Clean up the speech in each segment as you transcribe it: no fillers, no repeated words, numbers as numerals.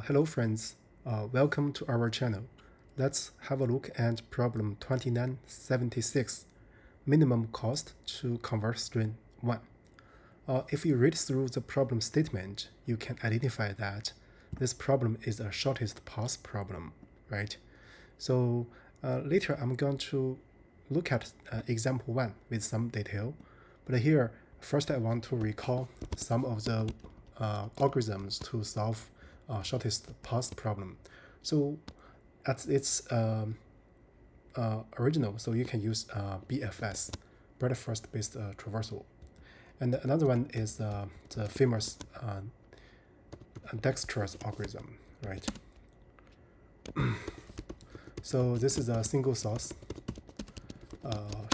Hello friends, welcome to our channel. Let's have a look at problem 2976, minimum cost to convert string 1. If you read through the problem statement, you can identify that this problem is a shortest path problem, right? So later I'm going to look at example 1 with some detail, but here first I want to recall some of the algorithms to solve shortest path problem. So at its original, so you can use BFS, breadth first based traversal. And another one is the famous Dijkstra's algorithm, right? So this is a single source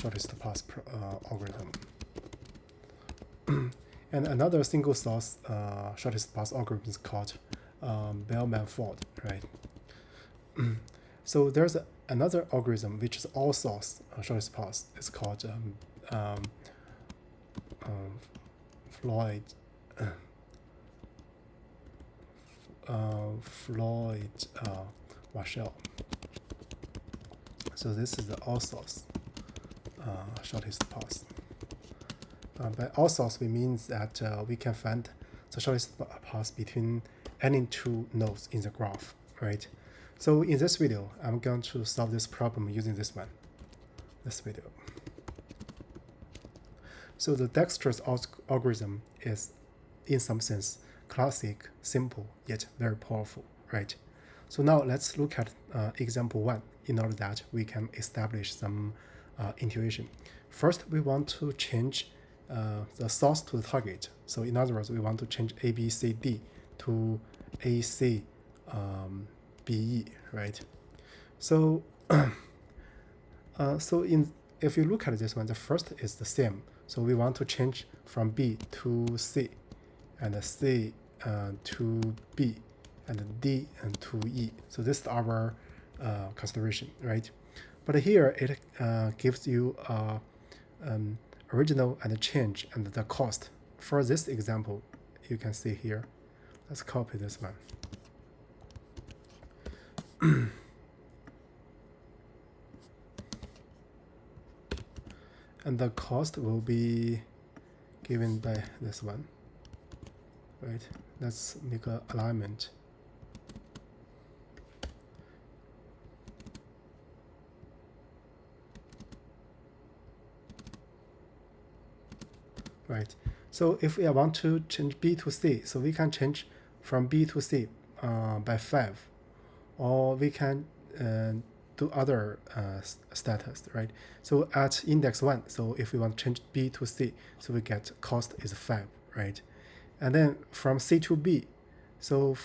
shortest path algorithm. And another single source shortest path algorithm is called Bellman-Ford, right? So there's another algorithm which is all source shortest path. It's called Floyd Warshall. So this is the all source shortest path. By all source, we mean that we can find the shortest path between any two nodes in the graph, right? So in this video, I'm going to solve this problem using this video. So the Dijkstra's algorithm is, in some sense, classic, simple, yet very powerful, right? So now let's look at example 1 in order that we can establish some intuition. First, we want to change the source to the target. So in other words, we want to change A, B, C, D to A, C, B, E, right? So, if you look at this one, the first is the same. So we want to change from B to C, and C to B, and D and to E. So this is our consideration, right? But here it gives you original and change and the cost. For this example, you can see here. Let's copy this one. And the cost will be given by this one, right? Let's make an alignment. Right. So if we want to change B to C, so we can change from B to C by 5, or we can do other status, right? So at index 1, so if we want to change B to C, so we get cost is 5, right? And then from C to B, so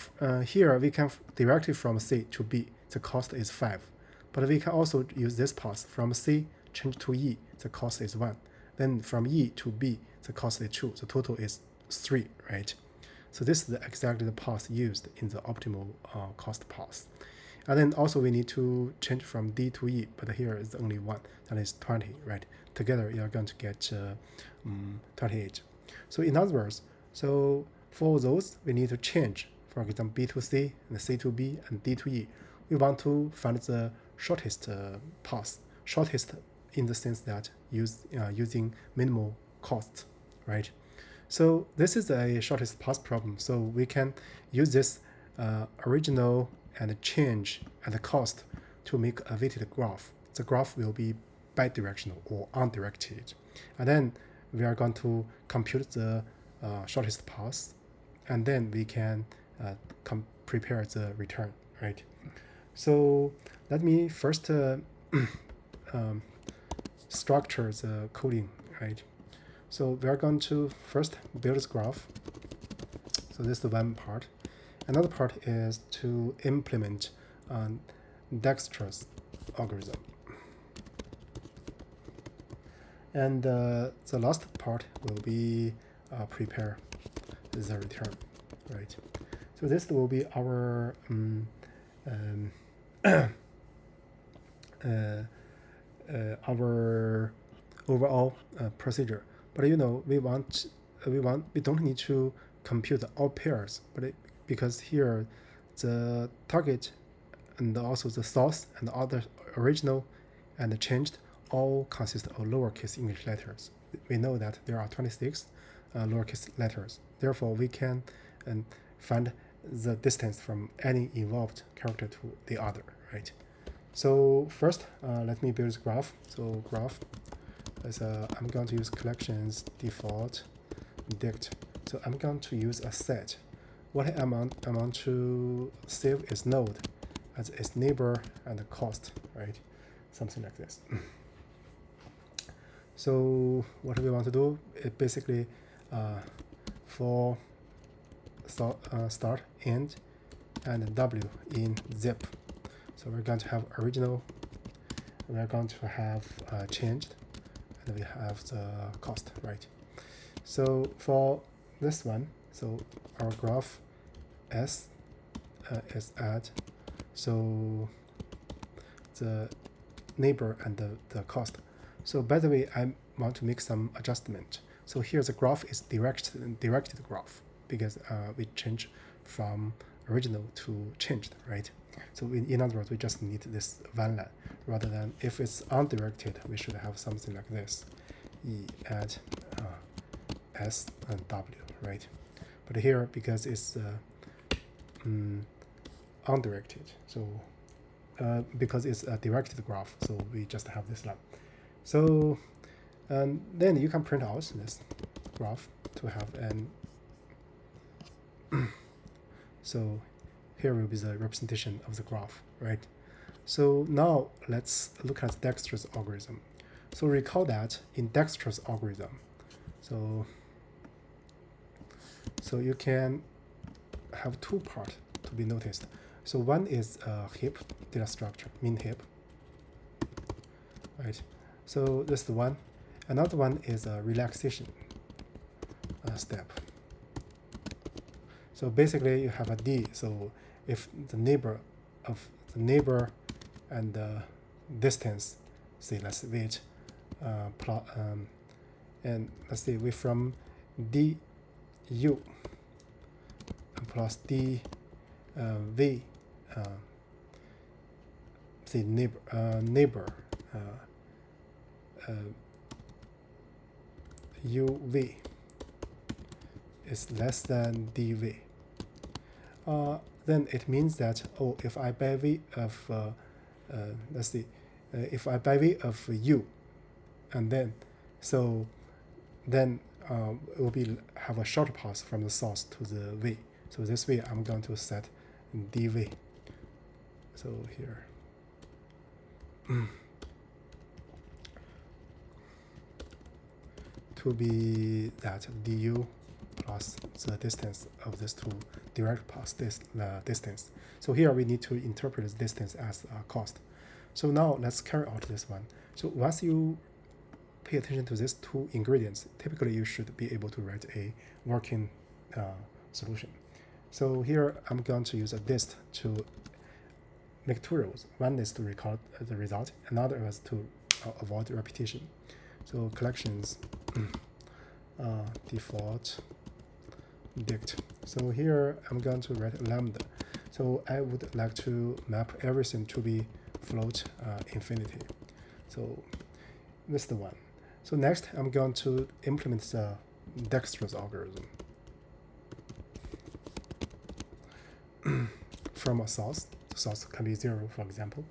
here we can directly from C to B, the cost is 5. But we can also use this path from C change to E, the cost is 1. Then from E to B, the cost is 2. The total is 3, right? So this is exactly the path used in the optimal cost path. And then also we need to change from D to E, but here is only 1, that is 20, right? Together you are going to get 28. So in other words, so for those we need to change, for example, B to C, and C to B, and D to E. We want to find the shortest path, shortest in the sense that using minimal cost, right? So this is a shortest path problem. So we can use this original and change and the cost to make a weighted graph. The graph will be bidirectional or undirected. And then we are going to compute the shortest path, and then we can prepare the return, right? So let me first structure the coding, right? So we are going to first build this graph. So this is the one part. Another part is to implement Dijkstra's algorithm. And the last part will be prepare the return, right? So this will be our our overall procedure. But we don't need to compute all pairs, but because here the target and also the source and the other original and the changed all consist of lowercase English letters. We know that there are 26 lowercase letters. Therefore, we can find the distance from any involved character to the other, right? So first, let me build a graph. So graph, I'm going to use collections default dict. So I'm going to use a set. What I want to save is node as its neighbor and the cost, right? Something like this. So what we want to do is basically for start, end, and W in zip. So we're going to have original, we're going to have changed, and we have the cost, right? So for this one, so our graph S is add, so the neighbor and the cost. So by the way, I want to make some adjustment. So here the graph is directed graph because we change from original to changed, right? So in other words, we just need this one line rather than if it's undirected, we should have something like this: E add S and W, right? But here because it's undirected, so because it's a directed graph, so we just have this line. So then you can print out this graph to have an so here will be the representation of the graph, right? So now let's look at Dijkstra's algorithm. So recall that in Dijkstra's algorithm, so you can have two parts to be noticed. So one is a heap data structure, min heap, right? So this is the one. Another one is a relaxation step. So basically you have a D. So if the neighbor and the distance, say let's wait, and let's say we from DU plus D V, say neighbor UV is less than DV. Then it means that if I by V of let's see, if I by V of U, and then it will be have a short path from the source to the V. So this way I'm going to set DV. So here. To be that du plus the distance of these two direct paths, distance. So here we need to interpret this distance as a cost. So now let's carry out this one. So once you pay attention to these two ingredients, typically you should be able to write a working solution. So here I'm going to use a dist to make two rows. One is to record the result, another is to avoid repetition. So collections default dict. So here I'm going to write lambda. So I would like to map everything to be float infinity. So this is the one. So next I'm going to implement the Dijkstra's algorithm from a source. The source can be 0, for example.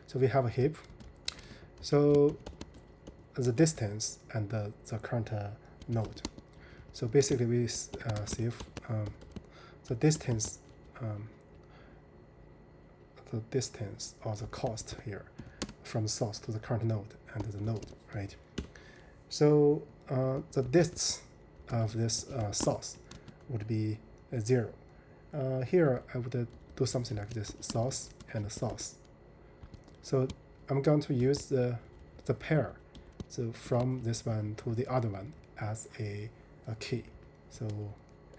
So we have a heap. So the distance and the current node. So basically we save the distance or the cost here from the source to the current node and the node, right? So the dists of this source would be 0. Here I would do something like this: source and source. So I'm going to use the pair. So from this one to the other one as a key. So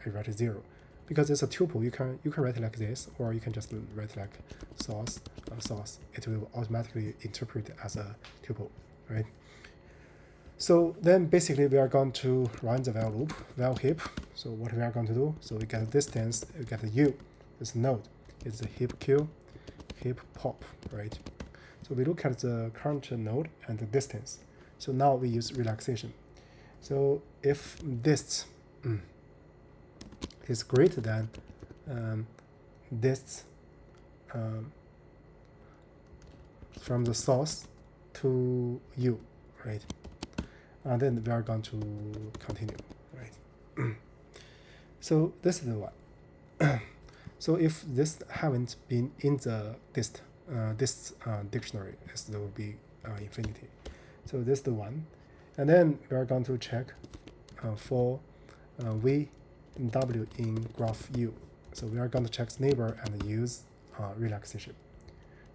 I write 0. Because it's a tuple, you can write it like this, or you can just write like source, source. It will automatically interpret it as a tuple, right? So then basically we are going to run the while loop, while heap. So what we are going to do, so we get a distance, we get a U, this node. is the heap queue, heap pop, right? So we look at the current node and the distance. So now we use relaxation. So if this is greater than this from the source to you, right? And then we are going to continue, right? So this is the one. So if this haven't been in the dist dictionary, this will be infinity. So this is the one. And then we are going to check for v and w in graph u. So we are going to check neighbor and use relaxation.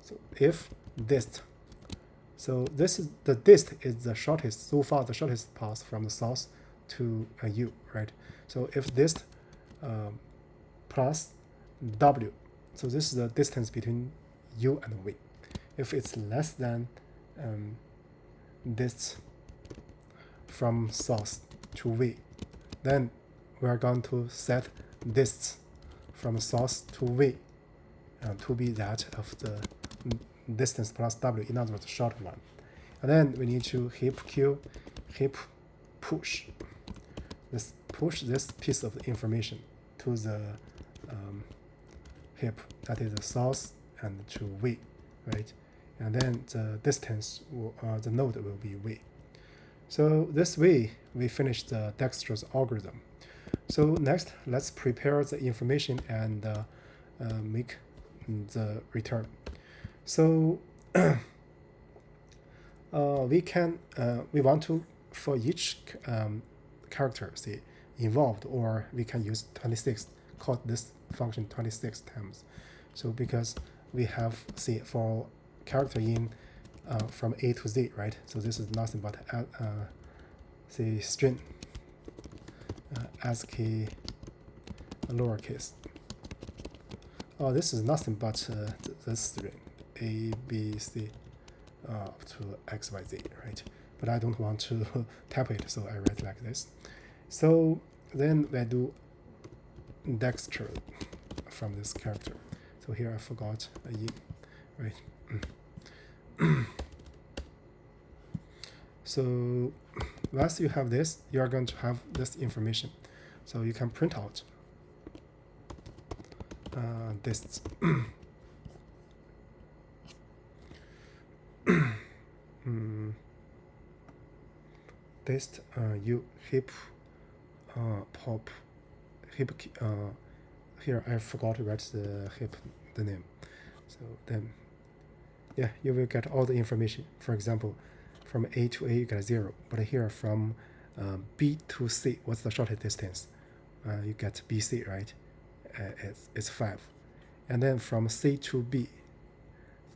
So if dist, so this is the dist is the shortest, so far the shortest path from the source to u, right? So if dist plus w, so this is the distance between u and v. If it's less than dist from source to v, then we are going to set dist from source to v to be that of the distance plus w, in other words, the short one. And then we need to heap queue, heap push. Let's push this piece of information to the heap, that is the source, and to v, right? And then the distance, the node will be v. So this way, we finish the Dijkstra's algorithm. So next, let's prepare the information and make the return. So we want to, for each character, say involved, or we can use 26, call this function 26 times. So because we have, say, for character in from A to Z, right? So this is nothing but say string ASCII lowercase. Oh, this is nothing but this string A, B, C up to X, Y, Z, right? But I don't want to type it, so I write like this. So then we do Dijkstra from this character. So here I forgot a E, right? So once you have this, you are going to have this information. So you can print out this. Dist you heap pop heap here I forgot to write the heap the name. So then yeah, you will get all the information. For example, from A to A you get 0, but here from B to C, what's the shortest distance? You get BC, right? It's 5. And then from C to B,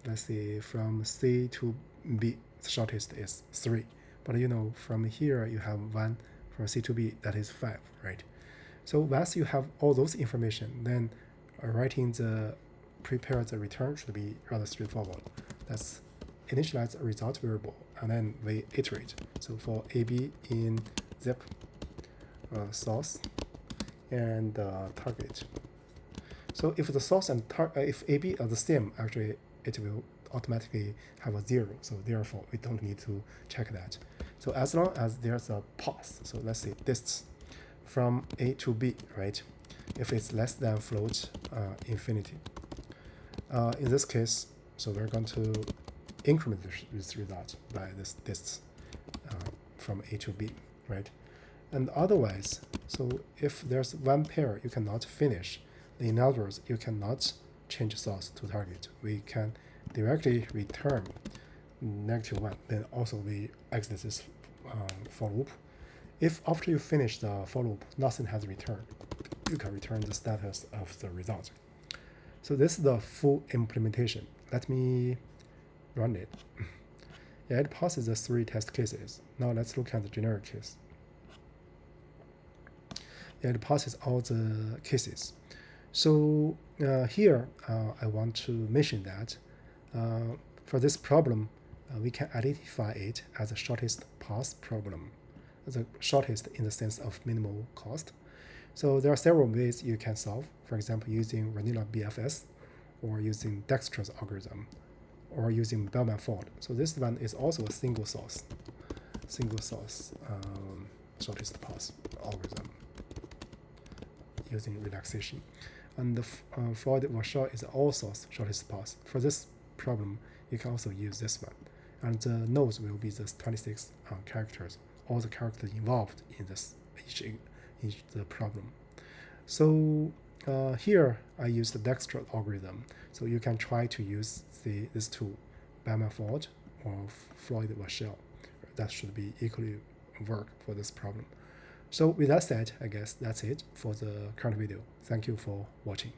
let's see, from C to B, the shortest is 3. But you know, from here you have 1 from C to B, that is 5, right? So once you have all those information, then writing the prepare the return should be rather straightforward. Let's initialize a result variable, and then we iterate. So for AB in zip source and target. So if the source and if AB are the same, actually it will automatically have a 0. So therefore we don't need to check that. So as long as there's a path, so let's say distance from A to B, right? If it's less than float infinity. In this case, so we're going to increment this result by this distance from A to B, right? And otherwise, so if there's one pair you cannot finish, in other words, you cannot change source to target. We can directly return -1. Then also we exit this for loop. If after you finish the for loop, nothing has returned, you can return the status of the result. So this is the full implementation. Let me run it. Yeah, it passes the 3 test cases. Now let's look at the generic case. Yeah, it passes all the cases. So here I want to mention that for this problem, we can identify it as the shortest path problem, the shortest in the sense of minimal cost. So there are several ways you can solve. For example, using vanilla BFS, or using Dijkstra's algorithm, or using Bellman-Ford. So this one is also a single source shortest path algorithm using relaxation. And the Floyd-Warshall is all source shortest path. For this problem, you can also use this one. And the nodes will be the 26 characters, all the characters involved in this each the problem. So here I use the Dijkstra algorithm. So you can try to use this tool, Bellman-Ford or Floyd-Warshall. That should be equally work for this problem. So with that said, I guess that's it for the current video. Thank you for watching.